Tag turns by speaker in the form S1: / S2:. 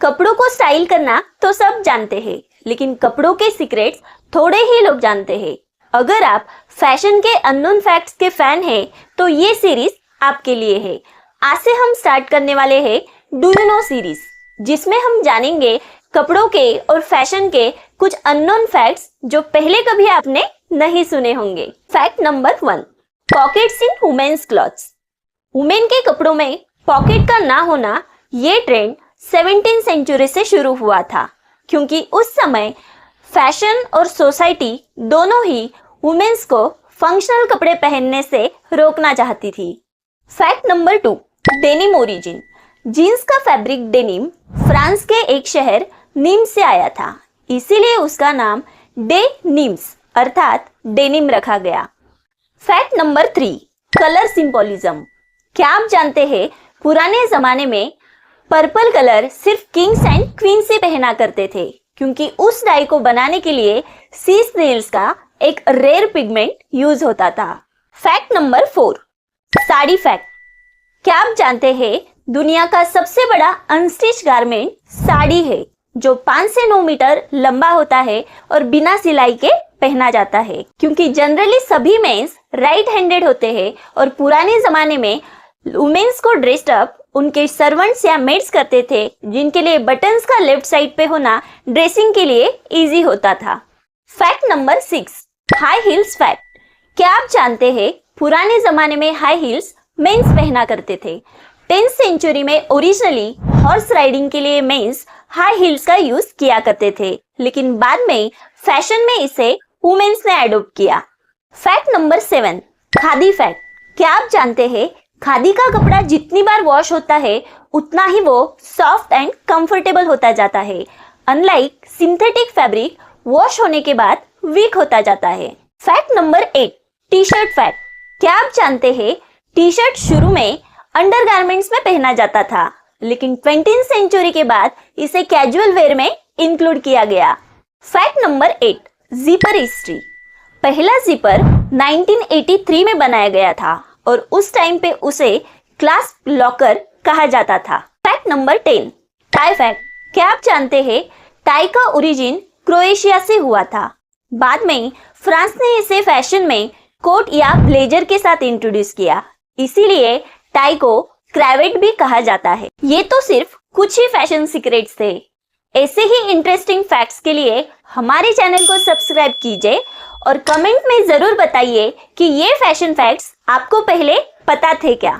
S1: कपड़ों को स्टाइल करना तो सब जानते हैं, लेकिन कपड़ों के सीक्रेट्स थोड़े ही लोग जानते हैं। अगर आप फैशन के अननोन फैक्ट्स के फैन हैं, तो ये सीरीज आपके लिए है। आज से हम स्टार्ट करने वाले हैं डू यू नो सीरीज, जिसमें हम जानेंगे कपड़ों के और फैशन के कुछ अननोन फैक्ट्स जो पहले कभी आपने नहीं सुने होंगे। Fact number 1, pockets in women's clothes. Women के कपड़ों में पॉकेट का ना होना, ये ट्रेंड 17वीं सेंचुरी से शुरू हुआ था, क्योंकि उस समय फैशन और सोसाइटी दोनों ही वुमेन्स को फंक्शनल कपड़े पहनने से रोकना चाहती थी। Fact number 2, denim origin. Jeans का फैब्रिक डेनिम फ्रांस के एक शहर नीम्स से आया था, इसीलिए उसका नाम डे नीम्स अर्थात डेनिम रखा गया। Fact number 3, colour symbolism. क्या आप जानते हैं पुराने जमाने में पर्पल कलर सिर्फ किंग्स एंड क्वींस ही पहना करते थे, क्योंकि उस डाई को बनाने के लिए सी स्नेल्स का एक रेयर पिगमेंट यूज होता था। Fact number 4, sari fact. क्या आप जानते हैं दुनिया का सबसे बड़ा अनस्टिच गारमेंट साड़ी है, जो 5 से 9 मीटर लंबा होता है और बिना सिलाई के पहना जाता है, क्योंकि जनरली सभी मेंस राइट हैंडेड होते हैं और पुराने जमाने में वुमेन्स को ड्रेस्ड अप उनके सर्वेंट्स या मेड्स करते थे, जिनके लिए बटन्स का लेफ्ट साइड पे होना ड्रेसिंग के लिए इजी होता था। Fact number 6, high heels fact. क्या आप जानते हैं पुराने जमाने में हाई हील्स मेंस पहना करते थे। 10th सेंचुरी में ओरिजिनली हॉर्स राइडिंग के लिए मेंस हाई हील्स का यूज किया करते थे, लेकिन बाद में फैशन में इसे वुमेन्स ने अडॉप्ट किया। Fact number 7, khadi fact. क्या आप जानते हैं खादी का कपड़ा जितनी बार वॉश होता है उतना ही वो सॉफ्ट एंड कंफर्टेबल होता जाता है, अनलाइक सिंथेटिक फैब्रिक वॉश होने के बाद वीक होता जाता है। Fact number 8, T shirt fact. क्या आप जानते हैं टी शर्ट शुरू में अंडरगारमेंट्स में पहना जाता था, लेकिन 20वीं सेंचुरी के बाद इसे कैजुअल वेयर में इंक्लूड किया गया। Fact number 8, zipper history. पहला जिपर 1983 में बनाया गया था और उस टाइम पे उसे क्लास्प लॉकर कहा जाता था। Fact number 10, tie fact. क्या आप जानते हैं टाई का ओरिजिन क्रोएशिया से हुआ था, बाद में फ्रांस ने इसे फैशन में कोट या ब्लेजर के साथ इंट्रोड्यूस किया, इसीलिए टाई को क्रेवेट भी कहा जाता है। ये तो सिर्फ कुछ ही फैशन सीक्रेट्स थे। ऐसे ही इंटरेस्टिंग फैक्ट्स के लिए हमारे चैनल को सब्सक्राइब कीजिए और कमेंट में जरूर बताइए कि ये फैशन फैक्ट्स आपको पहले पता थे क्या।